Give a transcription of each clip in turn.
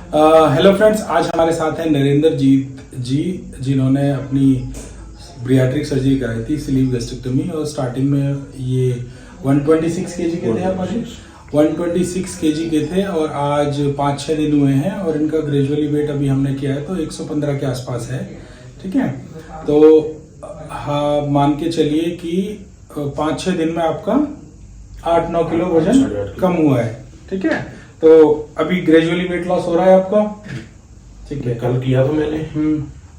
Hello friends, आज हमारे साथ हैं नरेंद्र जी जिन्होंने अपनी ब्रियाट्रिक सर्जरी कराई थी, स्लीव गैस्ट्रेक्टोमी। और स्टार्टिंग में ये 126 केजी के थे आप? 126 केजी के थे और आज 5-6 दिन हुए हैं और इनका ग्रेजुअली वेट अभी हमने किया है तो 115 के आसपास है। ठीक है, तो हाँ मान के चलिए कि 5-6 दिन में आपका 8-9 किलो वजन कम हुआ है। ठीक है, तो अभी ग्रेजुअली वेट लॉस हो रहा है आपका। ठीक है, कल किया था मैंने,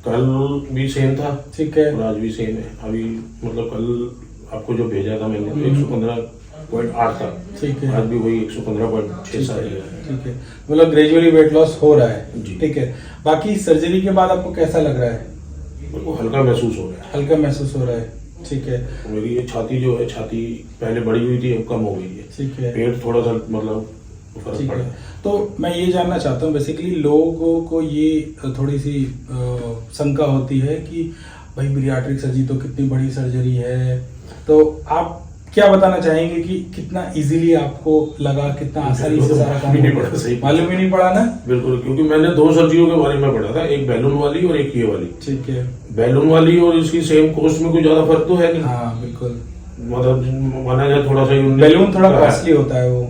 कल भी सेम था। ठीक है, और आज भी सेम है। अभी मतलब कल आपको जो भेजा था मैंने 115.8 था। ठीक है, आज भी वही 115.6 है। ठीक है, मतलब ग्रेजुअली वेट लॉस हो रहा है जी। ठीक है, बाकी सर्जरी के बाद आपको कैसा लग रहा है? मेरे को हल्का महसूस हो रहा है। हल्का महसूस हो रहा है। ठीक है, मेरी ये छाती जो है, छाती पहले बड़ी हुई थी, अब कम हो गई है। ठीक है, पेट थोड़ा सा मतलब फर्क ठीक पड़ा है। है। तो मैं ये जानना चाहता हूँ, बेसिकली लोगों को ये थोड़ी सी शंका होती है कि भाई ब्रियाट्रिक सर्जरी तो कितनी बड़ी सर्जरी है, तो आप क्या बताना चाहेंगे कि कितना इजीली आपको लगा, कितना आसानी से सारा काम नहीं पड़ा? सही, मालूम ही नहीं पड़ा ना? बिल्कुल, क्योंकि मैंने 2 सर्जरियों के बारे में पढ़ा था, एक बैलून वाली और एक ये वाली। ठीक है, बैलून वाली और इसकी सेम कॉस्ट में कोई ज्यादा फर्क तो है नहीं। हाँ बिल्कुल, मतलब माना जाए थोड़ा सा बैलून थोड़ा कॉस्टली होता है वो।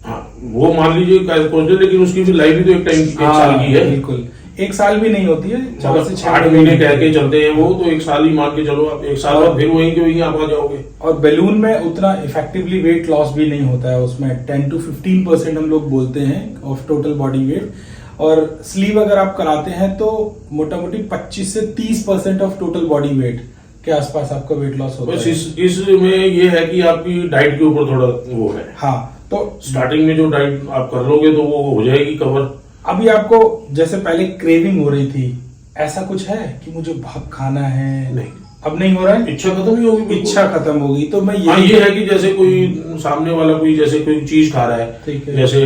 हाँ, वो मान लीजिए कॉस्टली, लेकिन उसकी भी लाइफ भी तो एक साल की है। बिल्कुल, 1 साल भी नहीं होती है, 4 से 6 8 महीने कह के चलते हैं वो, तो 1 साल ही मान के चलो आप। 1 साल बाद फिर वहीं के वहीं आप आ जाओगे। और बैलून में उतना इफेक्टिवली वेट लॉस भी नहीं होता है, उसमें 10 to 15% हम लोग बोलते हैं ऑफ टोटल बॉडी वेट। और स्लीव अगर आप कराते हैं तो मोटा मोटी 25 से 30% ऑफ टोटल बॉडी वेट के आसपास आपका वेट लॉस होता है। इसमें ये है कि आपकी डाइट के ऊपर थोड़ा वो है। हाँ, तो स्टार्टिंग में जो डाइट आप कर लोगे तो वो हो जाएगी कवर। अभी आपको जैसे पहले क्रेविंग हो रही थी, ऐसा कुछ है कि मुझे बहुत खाना है? नहीं, अब नहीं हो रहा है। इच्छा खत्म ही होगी। इच्छा खत्म होगी तो मैं ये है कि जैसे कोई सामने वाला कोई जैसे कोई चीज खा रहा है, ठीक है, जैसे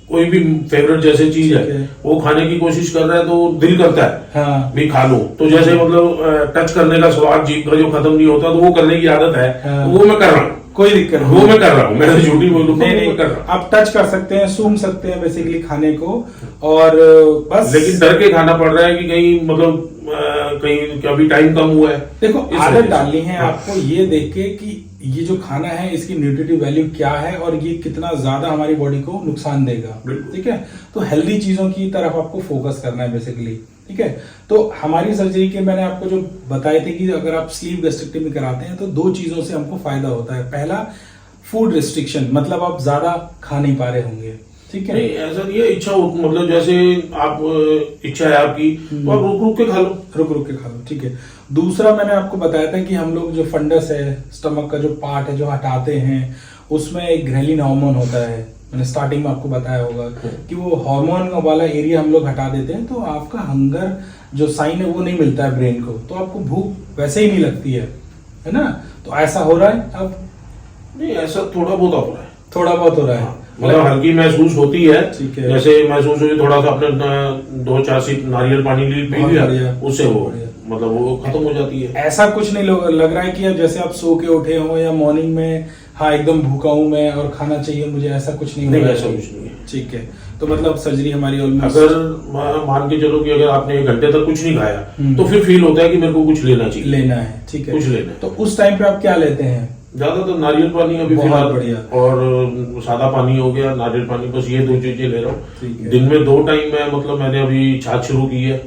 कोई भी फेवरेट जैसे चीज है वो खाने की कोशिश कर रहा है तो दिल करता है हाँ, भी खा लो। तो जैसे मतलब टच करने का स्वाद जीभ का जो खत्म नहीं होता, तो वो करने की आदत है। हाँ, तो वो मैं कर रहा हूँ, कोई दिक्कत वो मैं कर रहा हूँ। मैं झूठी बोलूँ नहीं, कर रहा हूँ। आप टच कर सकते हैं, सूंघ सकते हैं बेसिकली खाने को, और बस। लेकिन डर के खाना पड़ रहा है कि कहीं मतलब कहीं अभी टाइम कम हुआ है। देखो, इस आदत वजह से। डालनी है आपको ये देख के कि ये जो खाना है इसकी न्यूट्रिटिव वैल्यू क्या है और ये कितना ज्यादा हमारी बॉडी को नुकसान देगा। ठीक है, तो हेल्दी चीजों की तरफ आपको फोकस करना है बेसिकली। ठीक है, तो हमारी सर्जरी के मैंने आपको जो बताए थे कि अगर आप स्लीव गैस्ट्रेक्टोमी कराते हैं तो 2 चीजों से हमको फायदा होता है। पहला, फूड रिस्ट्रिक्शन, मतलब आप ज्यादा खा नहीं पा रहे होंगे। ठीक है, नहीं ऐसा नहीं है, इच्छा मतलब जैसे आप इच्छा है आपकी तो आप रुक रुक के खा लो। रुक रुक के खा लो। ठीक है, दूसरा मैंने आपको बताया था कि हम लोग जो फंडस है, स्टमक का जो पार्ट है जो हटाते हैं, उसमें एक ग्रेलिन हार्मोन होता है। मैंने स्टार्टिंग में आपको बताया होगा कि वो हार्मोन वाला एरिया हम लोग हटा देते हैं तो आपका हंगर जो साइन है वो नहीं मिलता है ब्रेन को, तो आपको भूख वैसे ही नहीं लगती है ना? तो ऐसा हो रहा है अब? नहीं, ऐसा थोड़ा बहुत हो रहा है। थोड़ा बहुत हो रहा है, मतलब हल्की महसूस होती है। ठीक है, जैसे महसूस हुई, थोड़ा सा अपने 2-4 सिप नारियल पानी पी लिया, उससे वो मतलब वो खत्म हो जाती है। ऐसा कुछ नहीं लग रहा है कि अब जैसे आप सो के उठे हो या मॉर्निंग में हाँ एकदम भूखा हूं मैं और खाना चाहिए मुझे, ऐसा कुछ नहीं हो रहा है? ऐसा कुछ नहीं है। ठीक है, तो मतलब सर्जरी हमारी ऑलमोस्ट, अगर मान के चलो कि अगर आपने 1 घंटे तक कुछ नहीं खाया तो फिर फील होता है कि मेरे को कुछ लेना चाहिए, लेना है। ठीक है, कुछ लेना है। तो उस टाइम पे आप क्या लेते हैं? ज्यादातर नारियल पानी अभी बहुत फिलहाल, बढ़िया। और सादा पानी हो गया, नारियल पानी, बस ये 2 चीजें ले रहा ठीक हूँ है। दिन में 2 टाइम। मैं मतलब मैंने अभी छाछ शुरू की है,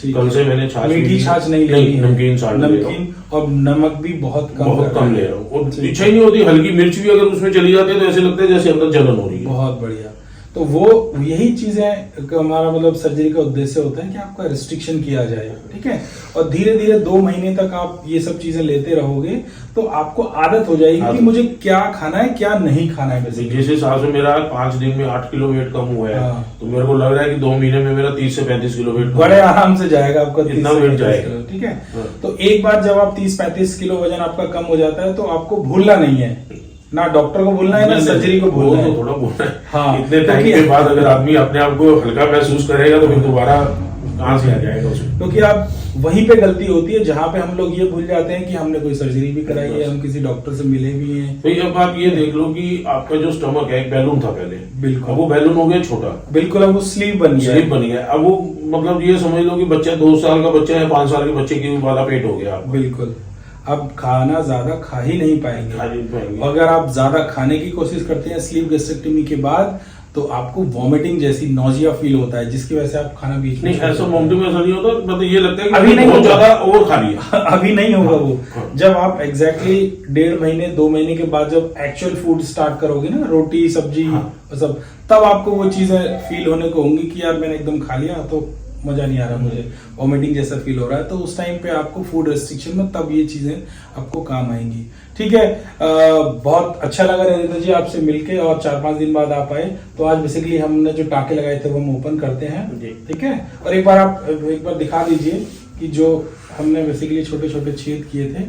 कल से मैंने छाछ, मीठी छाछ नहीं लेनी है, नमकीन छाछ, नमकीन, और नमक भी बहुत कम ले रहा हूँ। और इच्छा ही नहीं होती, हल्की मिर्च भी अगर उसमें चली जाती है तो ऐसे लगता है जैसे अंदर जलन हो रही है। बहुत बढ़िया। तो वो यही चीजें हमारा मतलब सर्जरी का उद्देश्य होता है कि आपका रिस्ट्रिक्शन किया जाए। ठीक है, और धीरे धीरे 2 महीने तक आप ये सब चीजें लेते रहोगे तो आपको आदत हो जाएगी कि मुझे क्या खाना है क्या नहीं खाना है। जिस हिसाब से मेरा 5 दिन में 8 किलो वेट कम हुआ है, तो मेरे को लग रहा है कि 2 महीने में मेरा 30 से 35 किलो वेट बड़े आराम से जाएगा आपका, इतना वेट जाएगा। ठीक है, तो एक बार जब आप 30-35 किलो वजन आपका कम हो जाता है तो आपको भूलना नहीं है, ना डॉक्टर को भूलना है ना सर्जरी को भूलना है। थोड़ा बोलना है। हाँ, इतने टाइम के बाद अगर आदमी अपने आप को हल्का महसूस करेगा तो फिर दोबारा कहाँ से आ जाएगा उसमें? क्योंकि आप वहीं पे गलती होती है जहाँ पे हम लोग ये भूल जाते हैं कि हमने कोई सर्जरी भी कराई है, हम किसी डॉक्टर से मिले भी हैं। तो अब आप ये देख लो कि आपका जो स्टमक है एक बैलून था पहले, बिल्कुल। अब वो बैलून हो गया छोटा, बिल्कुल, अब वो स्लीव बन गया स्लिप बन गया। अब वो मतलब ये समझ लो कि बच्चा 2 साल का बच्चा है, 5 साल के बच्चे की वाला पेट हो गया आपका। बिल्कुल। अब खाना ज्यादा खा ही नहीं पाएंगे। खा नहीं पाएंगे। अगर आप ज्यादा खाने की कोशिश करते हैं स्लीव गैस्ट्रेक्टमी के बाद, तो आपको वॉमिटिंग जैसी नोजिया फील होता है, जिसकी वजह से आप खाना बीच में नहीं, ऐसा वोमिटिंग में ऐसा नहीं होता, मतलब ये लगता है कि अभी नहीं बहुत होगा। ज्यादा ओवर खा लिया। अभी नहीं होगा वो। हाँ। जब आप एग्जैक्टली 1.5 महीने 2 महीने के बाद जब एक्चुअल फूड स्टार्ट करोगे ना, रोटी सब्जी हाँ। और सब, तब आपको वो चीजें फील होने को होंगी कि यार मैंने एकदम खा लिया तो मजा नहीं आ रहा, मुझे वॉमिटिंग जैसा फील हो रहा है। तो उस टाइम पे आपको फूड रेस्ट्रिक्शन में तब ये चीजें आपको काम आएंगी। ठीक है, बहुत अच्छा लगा नरेंद्र जी आपसे मिलके, और 4-5 दिन बाद आप आए। तो आज बेसिकली हमने जो टाके लगाए थे वो हम ओपन करते हैं। जी। ठीक है, और एक बार दिखा दीजिए कि जो हमने बेसिकली छोटे छोटे छेद किए थे।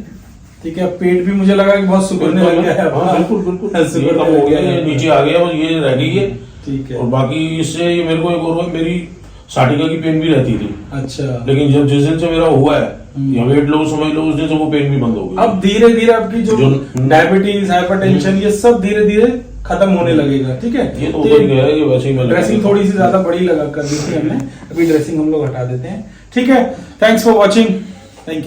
ठीक है, पेट भी मुझे लगा कि बहुत सुकड़ने लग गया है। हाँ, बिल्कुल बिल्कुल, ये सुकड़ने कम हो लग गया, है। ये नीचे आ गया और ये रह गई है। ठीक है। और बाकी इससे ये मेरे को एक और हुआ, मेरी साटिका की पेन भी रहती थी, अच्छा। लेकिन जब जिस दिन से मेरा हुआ है या वेट लॉस समझ लो, उस दिन से वो पेन भी बंद हो गई। अब धीरे धीरे आपकी जो डायबिटीज, हाइपरटेंशन, ये सब धीरे धीरे खत्म होने लगेगा। ठीक है, ये तो ऊपर ही गया है, ये वैसे ही मैं ड्रेसिंग थोड़ी सी ज्यादा बड़ी लगा कर दी थी हमने, अभी ड्रेसिंग हम लोग हटा देते हैं। ठीक है, thanks for watching, thank you.